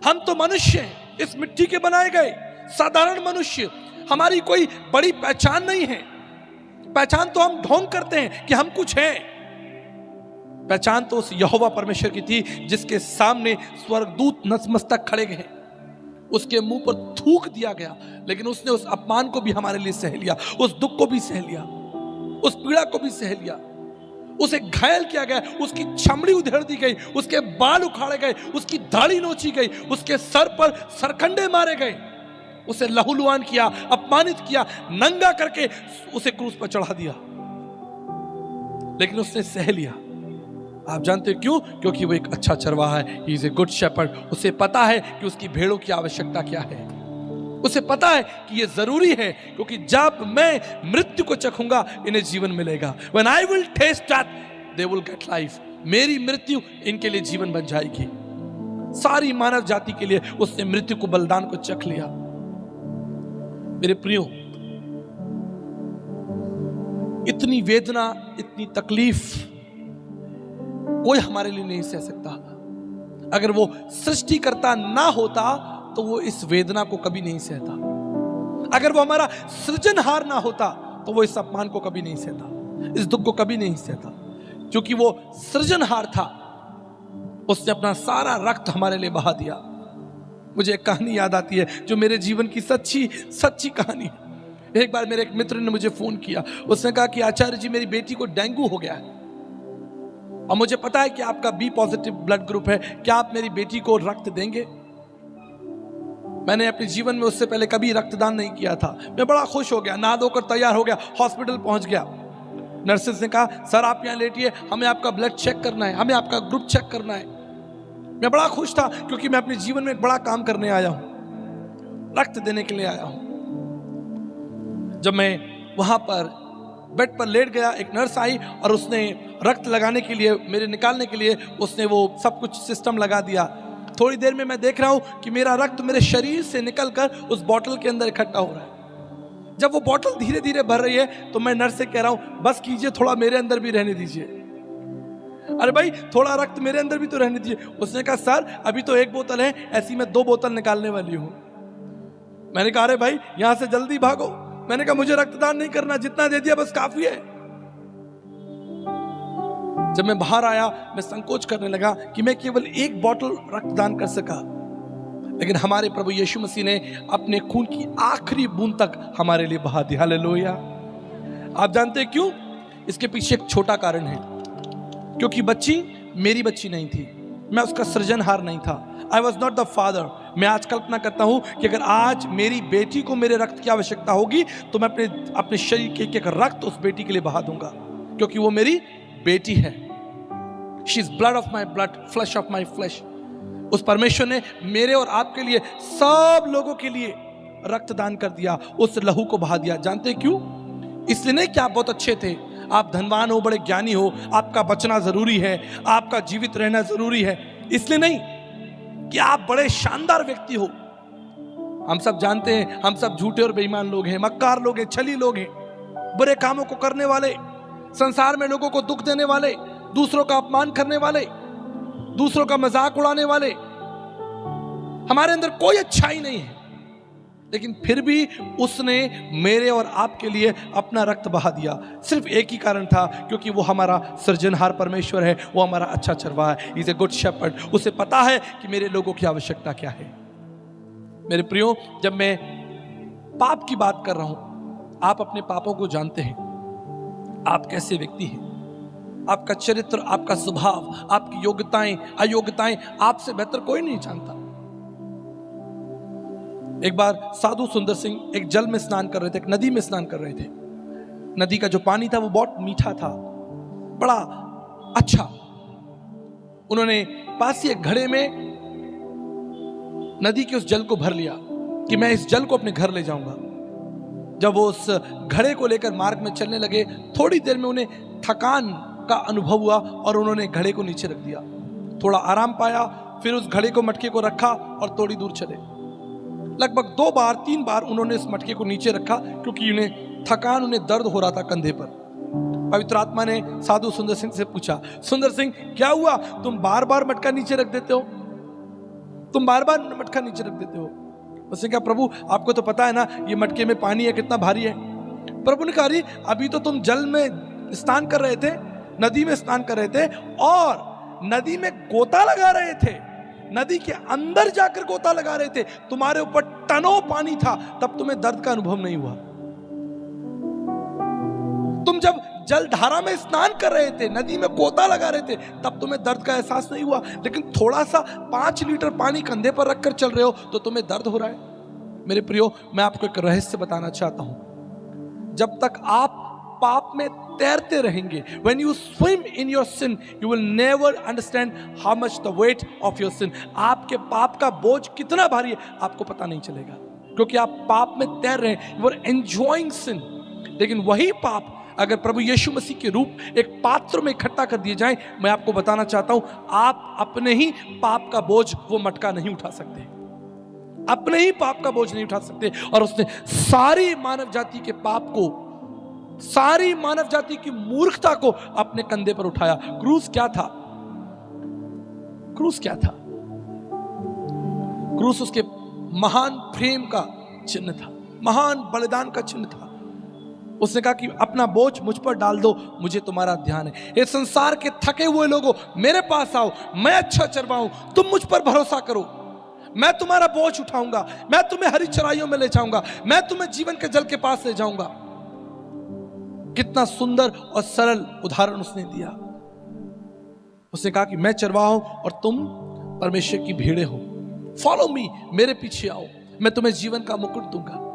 हम तो मनुष्य हैं, इस मिट्टी के बनाए गए साधारण मनुष्य। हमारी कोई बड़ी पहचान नहीं है। पहचान तो हम ढोंग करते हैं कि हम कुछ हैं। पहचान तो उस यहोवा परमेश्वर की थी जिसके सामने स्वर्गदूत नतमस्तक खड़े गए। उसके मुंह पर थूक दिया गया, लेकिन उसने उस अपमान को भी हमारे लिए सह लिया, उस दुख को भी सह लिया, उस पीड़ा को भी सह लिया। उसे घायल किया गया, उसकी चमड़ी उधेड़ दी गई, उसके बाल उखाड़े गए, उसकी दाढ़ी नोची गई, उसके सर पर सरकंडे मारे गए, उसे लहूलुहान किया, अपमानित किया, नंगा करके उसे क्रूस पर चढ़ा दिया। लेकिन उसने सह लिया। आप जानते क्यों? क्योंकि वो एक अच्छा चरवाहा है। He is a good shepherd. उसे पता है कि उसकी भेड़ों की आवश्यकता क्या है। उसे पता है कि ये जरूरी है, क्योंकि जब मैं मृत्यु को चखूंगा इन्हें जीवन मिलेगा। When I will taste death, they will get life। मेरी मृत्यु इनके लिए जीवन बन जाएगी। सारी मानव जाति के लिए उसने मृत्यु को, बलिदान को चख लिया। मेरे प्रियो, इतनी वेदना, इतनी तकलीफ कोई हमारे लिए नहीं सह सकता। अगर वो सृष्टिकर्ता ना होता तो वो इस वेदना को कभी नहीं सहता। अगर वो हमारा सृजनहार ना होता तो वो इस अपमान को कभी नहीं सहता, इस दुख को कभी नहीं सहता। क्योंकि वो सृजनहार था, उसने अपना सारा रक्त हमारे लिए बहा दिया। मुझे एक कहानी याद आती है जो मेरे जीवन की सच्ची कहानी है। एक बार मेरे एक मित्र ने मुझे फोन किया। उसने कहा कि आचार्य जी मेरी बेटी को डेंगू हो गया है और मुझे पता है कि आपका बी पॉजिटिव ब्लड ग्रुप है, क्या आप मेरी बेटी को रक्त देंगे? मैंने अपने जीवन में उससे पहले कभी रक्तदान नहीं किया था। मैं बड़ा खुश हो गया, नहा धोकर तैयार हो गया, हॉस्पिटल पहुंच गया। नर्सेस ने कहा सर आप यहाँ लेटिए, हमें आपका ब्लड चेक करना है, हमें आपका ग्रुप चेक करना है। मैं बड़ा खुश था क्योंकि मैं अपने जीवन में एक बड़ा काम करने आया हूं, रक्त देने के लिए आया हूं। जब मैं वहां पर बेड पर लेट गया, एक नर्स आई और उसने रक्त लगाने के लिए, मेरे निकालने के लिए उसने वो सब कुछ सिस्टम लगा दिया। थोड़ी देर में मैं देख रहा हूं कि मेरा रक्त मेरे शरीर से निकलकर उस बोतल के अंदर इकट्ठा हो रहा है। जब वो बोतल धीरे धीरे भर रही है तो मैं नर्स से कह रहा हूं बस कीजिए, थोड़ा मेरे अंदर भी रहने दीजिए। अरे भाई थोड़ा रक्त मेरे अंदर भी तो रहने दीजिए। उसने कहा सर अभी तो एक बोतल है, ऐसी मैं 2 बोतल निकालने वाली हूं। मैंने कहा अरे भाई यहां से जल्दी भागो। मैंने कहा मुझे रक्तदान नहीं करना, जितना दे दिया बस काफी है। जब मैं बाहर आया मैं संकोच करने लगा कि मैं केवल 1 बोतल रक्तदान कर सका, लेकिन हमारे प्रभु यीशु मसीह ने अपने खून की आखिरी बूंद तक हमारे लिए बहा दिया। हालेलुया। आप जानते हैं क्यों? इसके पीछे एक छोटा कारण है, क्योंकि बच्ची मेरी बच्ची नहीं थी, मैं उसका सृजनहार नहीं था। I was not the father. मैं आज कल्पना करता हूं कि अगर आज मेरी बेटी को मेरे रक्त की आवश्यकता होगी तो मैं अपने शरीर के एक रक्त उस बेटी के लिए बहा दूंगा, क्योंकि वो मेरी बेटी है। She is blood of my blood, flash of my flash. उस परमेश्वर ने मेरे और आपके लिए, सब लोगों के लिए रक्तदान कर दिया, उस लहू को बहा दिया। जानते क्यों? इसलिए नहीं कि आप बहुत अच्छे थे, आप धनवान हो, बड़े ज्ञानी हो, आपका बचना जरूरी है, आपका जीवित रहना जरूरी है, इसलिए नहीं कि आप बड़े शानदार व्यक्ति हो। हम सब जानते हैं, हम सब झूठे और बेईमान लोग हैं, मक्कार लोग हैं, छली लोग हैं, बुरे कामों को करने वाले, संसार में लोगों को दुख देने वाले, दूसरों का अपमान करने वाले, दूसरों का मजाक उड़ाने वाले। हमारे अंदर कोई अच्छाई नहीं है, लेकिन फिर भी उसने मेरे और आपके लिए अपना रक्त बहा दिया। सिर्फ एक ही कारण था, क्योंकि वो हमारा सृजनहार परमेश्वर है, वो हमारा अच्छा चरवाहा है। Is a good shepherd. उसे पता है कि मेरे लोगों की आवश्यकता क्या है। मेरे प्रियो, जब मैं पाप की बात कर रहा हूं, आप अपने पापों को जानते हैं, आप कैसे व्यक्ति हैं, आपका चरित्र, आपका स्वभाव, आपकी योग्यताएं अयोग्यताएं आपसे बेहतर कोई नहीं जानता। एक बार साधु सुंदर सिंह एक जल में स्नान कर रहे थे, एक नदी में स्नान कर रहे थे। नदी का जो पानी था वो बहुत मीठा था, बड़ा अच्छा। उन्होंने पास ही एक घड़े में नदी के उस जल को भर लिया कि मैं इस जल को अपने घर ले जाऊंगा। जब वो उस घड़े को लेकर मार्ग में चलने लगे, थोड़ी देर में उन्हें थकान का अनुभव हुआ और उन्होंने घड़े को नीचे रख दिया, थोड़ा आराम पाया, फिर उस घड़े को, मटके को रखा और थोड़ी दूर चले। लगभग 2 बार 3 बार उन्होंने इस मटके को नीचे रखा, क्योंकि उन्हें थकान, उन्हें दर्द हो रहा था कंधे पर। पवित्र आत्मा ने साधु सुंदर सिंह से पूछा, सुंदर सिंह क्या हुआ, तुम बार बार मटका नीचे रख देते हो, तुम बार बार मटका नीचे रख देते हो। उसने कहा, प्रभु आपको तो पता है ना ये मटके में पानी है, कितना भारी है। प्रभु ने कहा, अभी तो तुम जल में स्नान कर रहे थे, नदी में स्नान कर रहे थे और नदी में गोता लगा रहे थे, नदी के अंदर जाकर गोता लगा रहे थे, तुम्हारे ऊपर टनों पानी था, तब तुम्हें दर्द का अनुभव नहीं हुआ। तुम जब जल धारा में स्नान कर रहे थे, नदी में गोता लगा रहे थे, तब तुम्हें दर्द का एहसास नहीं हुआ। लेकिन थोड़ा सा 5 लीटर पानी कंधे पर रखकर चल रहे हो तो तुम्हें दर्द हो रहा है। मेरे प्रियो, मैं आपको एक रहस्य बताना चाहता हूं। जब तक आप पाप में तैरते रहेंगे, when you swim in your sin, you will never understand how much the weight of your sin. आपके पाप का बोझ कितना भारी है आपको पता नहीं चलेगा, क्योंकि आप पाप में तैर रहे हैं, you are enjoying sin। लेकिन वही पाप अगर प्रभु यीशु मसीह के रूप एक पात्र में इकट्ठा कर दिए जाएं, मैं आपको बताना चाहता हूं, आप अपने ही पाप का बोझ, वो मटका नहीं उठा सकते, अपने ही पाप का बोझ नहीं उठा सकते। और उसने सारी मानव जाति के पाप को, सारी मानव जाति की मूर्खता को अपने कंधे पर उठाया। क्रूस क्या था? क्रूस क्या था? क्रूस उसके महान प्रेम का चिन्ह था, महान बलिदान का चिन्ह था। उसने कहा कि अपना बोझ मुझ पर डाल दो, मुझे तुम्हारा ध्यान है। ये संसार के थके हुए लोगों, मेरे पास आओ, मैं अच्छा चरवाहा हूं, तुम मुझ पर भरोसा करो, मैं तुम्हारा बोझ उठाऊंगा, मैं तुम्हें हरी चराइयों में ले जाऊंगा, मैं तुम्हें जीवन के जल के पास ले जाऊंगा। कितना सुंदर और सरल उदाहरण उसने दिया। उसने कहा कि मैं चरवाहा हूं और तुम परमेश्वर की भेड़ें हो, फॉलो मी, मेरे पीछे आओ, मैं तुम्हें जीवन का मुकुट दूंगा।